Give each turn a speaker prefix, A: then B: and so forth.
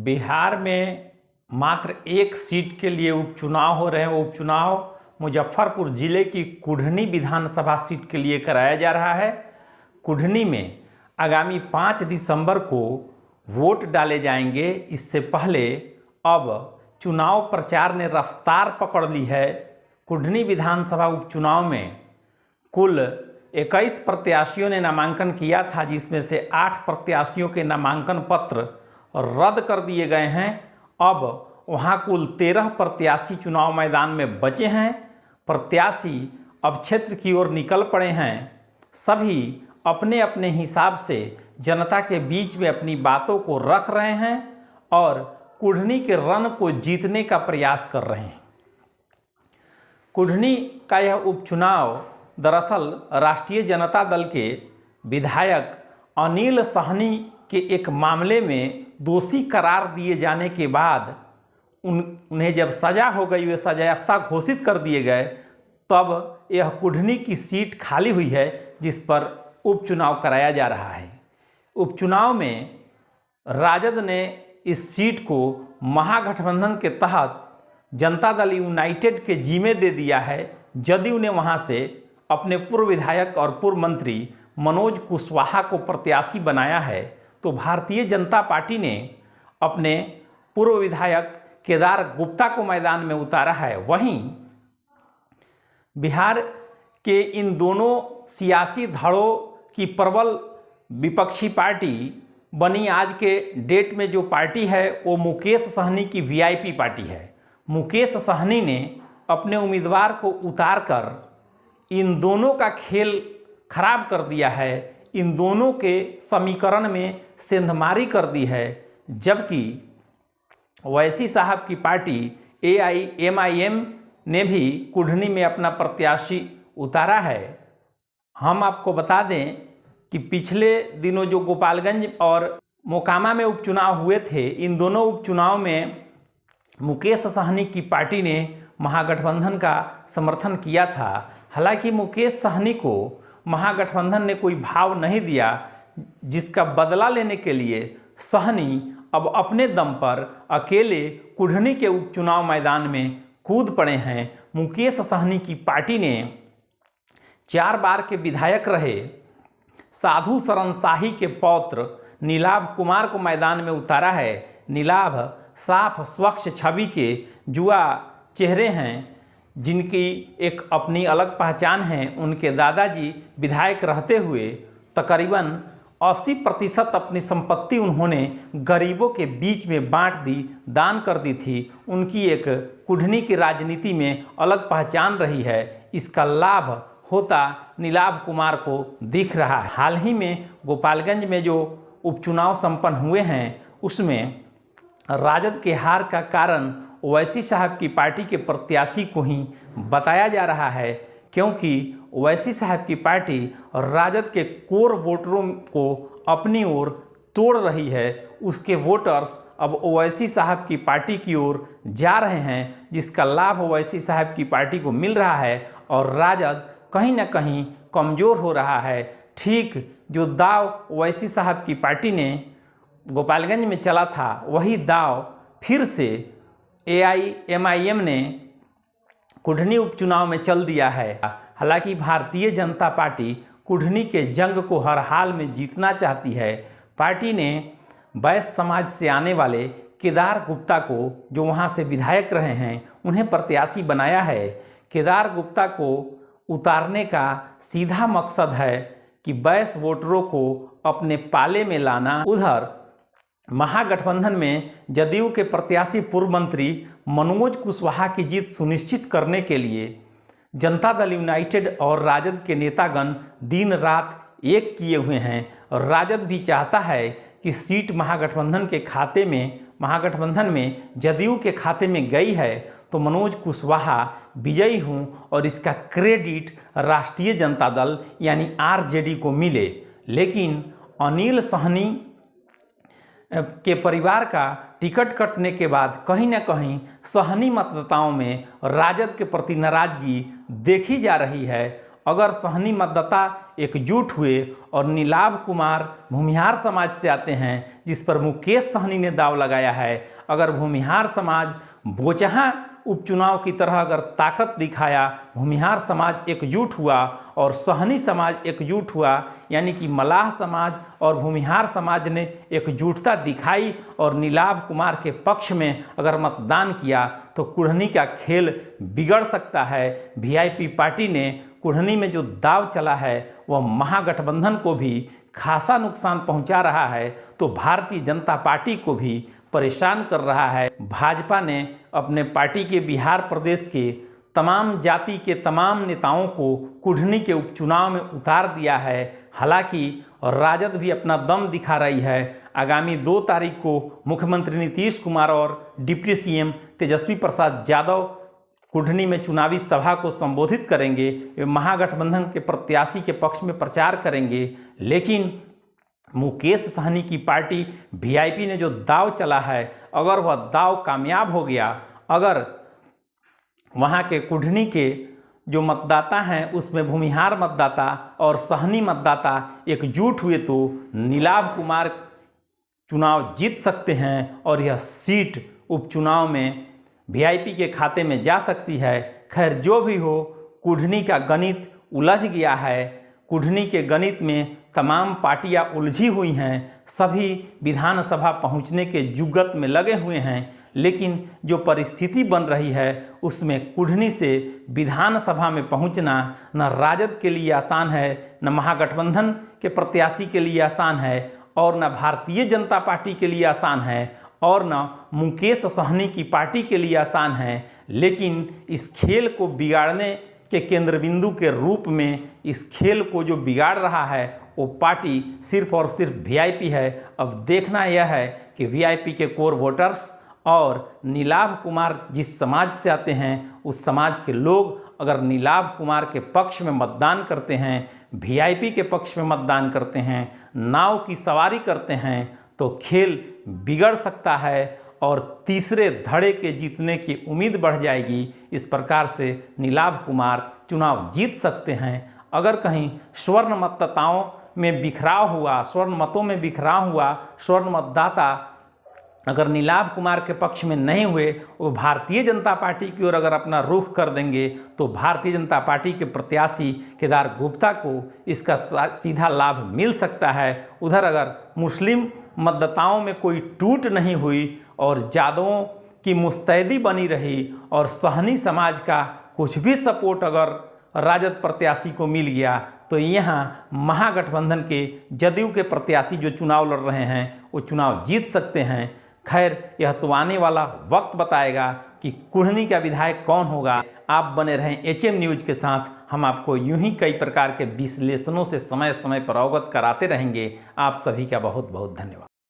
A: बिहार में मात्र एक सीट के लिए उपचुनाव हो रहे हैं। वो उपचुनाव मुजफ्फरपुर जिले की कुढ़नी विधानसभा सीट के लिए कराया जा रहा है। कुढ़नी में आगामी 5 दिसंबर को वोट डाले जाएंगे। इससे पहले अब चुनाव प्रचार ने रफ्तार पकड़ ली है। कुढ़नी विधानसभा उपचुनाव में कुल 21 प्रत्याशियों ने नामांकन किया था, जिसमें से 8 प्रत्याशियों के नामांकन पत्र रद्द कर दिए गए हैं। अब वहां कुल 13 प्रत्याशी चुनाव मैदान में बचे हैं। प्रत्याशी अब क्षेत्र की ओर निकल पड़े हैं। सभी अपने अपने हिसाब से जनता के बीच में अपनी बातों को रख रहे हैं और कुढ़नी के रण को जीतने का प्रयास कर रहे हैं। कुढ़नी का यह उपचुनाव दरअसल राष्ट्रीय जनता दल के विधायक अनिल सहनी के एक मामले में दोषी करार दिए जाने के बाद उन्हें जब सज़ा हो गई, वे सजायाफ्ता घोषित कर दिए गए, तब यह कुढ़नी की सीट खाली हुई है जिस पर उपचुनाव कराया जा रहा है। उपचुनाव में राजद ने इस सीट को महागठबंधन के तहत जनता दल यूनाइटेड के जिम्मे दे दिया है। जदयू ने वहां से अपने पूर्व विधायक और पूर्व मंत्री मनोज कुशवाहा को प्रत्याशी बनाया है, तो भारतीय जनता पार्टी ने अपने पूर्व विधायक केदार गुप्ता को मैदान में उतारा है। वहीं बिहार के इन दोनों सियासी धड़ों की प्रबल विपक्षी पार्टी बनी आज के डेट में जो पार्टी है वो मुकेश सहनी की वीआईपी पार्टी है। मुकेश सहनी ने अपने उम्मीदवार को उतारकर इन दोनों का खेल खराब कर दिया है। इन दोनों के समीकरण में सेंधमारी कर दी है, जबकि ओवैसी साहब की पार्टी AIMIM ने भी कुढ़नी में अपना प्रत्याशी उतारा है। हम आपको बता दें कि पिछले दिनों जो गोपालगंज और मोकामा में उपचुनाव हुए थे, इन दोनों उपचुनाव में मुकेश सहनी की पार्टी ने महागठबंधन का समर्थन किया था। हालांकि मुकेश सहनी को महागठबंधन ने कोई भाव नहीं दिया, जिसका बदला लेने के लिए सहनी अब अपने दम पर अकेले कुढ़नी के उपचुनाव मैदान में कूद पड़े हैं। मुकेश सहनी की पार्टी ने 4 बार के विधायक रहे साधु शरण शाही के पौत्र नीलाभ कुमार को मैदान में उतारा है। नीलाभ साफ स्वच्छ छवि के जुआ चेहरे हैं, जिनकी एक अपनी अलग पहचान है। उनके दादाजी विधायक रहते हुए तकरीबन 80% अपनी संपत्ति उन्होंने गरीबों के बीच में बांट दी, दान कर दी थी। उनकी एक कुढ़नी की राजनीति में अलग पहचान रही है। इसका लाभ होता नीलाभ कुमार को दिख रहा है। हाल ही में गोपालगंज में जो उपचुनाव संपन्न हुए हैं, उसमें राजद के हार का कारण ओवैसी साहब की पार्टी के प्रत्याशी को ही बताया जा रहा है, क्योंकि ओवैसी साहब की पार्टी राजद के कोर वोटरों को अपनी ओर तोड़ रही है। उसके वोटर्स अब ओवैसी साहब की पार्टी की ओर जा रहे हैं, जिसका लाभ ओवैसी साहब की पार्टी को मिल रहा है और राजद कहीं ना कहीं कमज़ोर हो रहा है। ठीक जो दाव ओवैसी साहब की पार्टी ने गोपालगंज में चला था, वही दाव फिर से AIMIM ने कुढ़नी उपचुनाव में चल दिया है। हालांकि भारतीय जनता पार्टी कुढ़नी के जंग को हर हाल में जीतना चाहती है। पार्टी ने वैश्य समाज से आने वाले केदार गुप्ता को, जो वहां से विधायक रहे हैं, उन्हें प्रत्याशी बनाया है। केदार गुप्ता को उतारने का सीधा मकसद है कि वैश्य वोटरों को अपने पाले में लाना। उधर महागठबंधन में जदयू के प्रत्याशी पूर्व मंत्री मनोज कुशवाहा की जीत सुनिश्चित करने के लिए जनता दल यूनाइटेड और राजद के नेतागण दिन रात एक किए हुए हैं। और राजद भी चाहता है कि सीट महागठबंधन में जदयू के खाते में गई है तो मनोज कुशवाहा विजयी हों और इसका क्रेडिट राष्ट्रीय जनता दल यानी RJD को मिले। लेकिन अनिल सहनी के परिवार का टिकट कटने के बाद कहीं ना कहीं सहनी मतदाताओं में राजद के प्रति नाराजगी देखी जा रही है अगर सहनी मतदाता एकजुट हुए और नीलाभ कुमार भूमिहार समाज से आते हैं जिस पर मुकेश सहनी ने दाव लगाया है, अगर भूमिहार समाज बोचहा उपचुनाव की तरह अगर ताकत दिखाया, भूमिहार समाज एकजुट हुआ और सहनी समाज एकजुट हुआ, यानी कि मलाह समाज और भूमिहार समाज ने एकजुटता दिखाई और नीलाभ कुमार के पक्ष में अगर मतदान किया तो कुढ़नी का खेल बिगड़ सकता है। वीआईपी पार्टी ने कुढ़नी में जो दाव चला है वह महागठबंधन को भी खासा नुकसान पहुंचा रहा है, तो भारतीय जनता पार्टी को भी परेशान कर रहा है। भाजपा ने अपने पार्टी के बिहार प्रदेश के तमाम जाति के तमाम नेताओं को कुढ़नी के उपचुनाव में उतार दिया है। हालांकि राजद भी अपना दम दिखा रही है। आगामी 2 तारीख को मुख्यमंत्री नीतीश कुमार और डिप्टी सीएम तेजस्वी प्रसाद यादव कुढ़नी में चुनावी सभा को संबोधित करेंगे। वे महागठबंधन के प्रत्याशी के पक्ष में प्रचार करेंगे, लेकिन मुकेश सहनी की पार्टी वीआईपी ने जो दाव चला है, अगर वह दाव कामयाब हो गया, अगर वहाँ के कुढ़नी के जो मतदाता हैं उसमें भूमिहार मतदाता और सहनी मतदाता एकजुट हुए तो नीलाभ कुमार चुनाव जीत सकते हैं और यह सीट उपचुनाव में वीआईपी के खाते में जा सकती है। खैर जो भी हो, कुढ़नी का गणित उलझ गया है। कुढ़नी के गणित में तमाम पार्टियां उलझी हुई हैं, सभी विधानसभा पहुंचने के जुगत में लगे हुए हैं, लेकिन जो परिस्थिति बन रही है उसमें कुढ़नी से विधानसभा में पहुंचना न राजद के लिए आसान है, न महागठबंधन के प्रत्याशी के लिए आसान है, और न भारतीय जनता पार्टी के लिए आसान है, और न मुकेश सहनी की पार्टी के लिए आसान है। लेकिन इस खेल को बिगाड़ने के केंद्र बिंदु के रूप में इस खेल को जो बिगाड़ रहा है वो पार्टी सिर्फ और सिर्फ वीआईपी है। अब देखना यह है कि वीआईपी के कोर वोटर्स और नीलाभ कुमार जिस समाज से आते हैं उस समाज के लोग अगर नीलाभ कुमार के पक्ष में मतदान करते हैं, वीआईपी के पक्ष में मतदान करते हैं, नाव की सवारी करते हैं, तो खेल बिगड़ सकता है और तीसरे धड़े के जीतने की उम्मीद बढ़ जाएगी। इस प्रकार से नीलाभ कुमार चुनाव जीत सकते हैं। अगर कहीं स्वर्ण मतदाताओं में बिखराव हुआ, स्वर्ण मतों में बिखराव हुआ, स्वर्ण मतदाता अगर नीलाभ कुमार के पक्ष में नहीं हुए, वो भारतीय जनता पार्टी की ओर अगर अपना रुख कर देंगे तो भारतीय जनता पार्टी के प्रत्याशी केदार गुप्ता को इसका सीधा लाभ मिल सकता है। उधर अगर मुस्लिम मतदाताओं में कोई टूट नहीं हुई और यादवों की मुस्तैदी बनी रही और सहनी समाज का कुछ भी सपोर्ट अगर राजद प्रत्याशी को मिल गया तो यहाँ महागठबंधन के जदयू के प्रत्याशी जो चुनाव लड़ रहे हैं वो चुनाव जीत सकते हैं। खैर यह तो आने वाला वक्त बताएगा कि कुढ़नी का विधायक कौन होगा। आप बने रहें एचएम न्यूज के साथ, हम आपको यूं ही कई प्रकार के विश्लेषणों से समय समय पर अवगत कराते रहेंगे। आप सभी का बहुत बहुत धन्यवाद।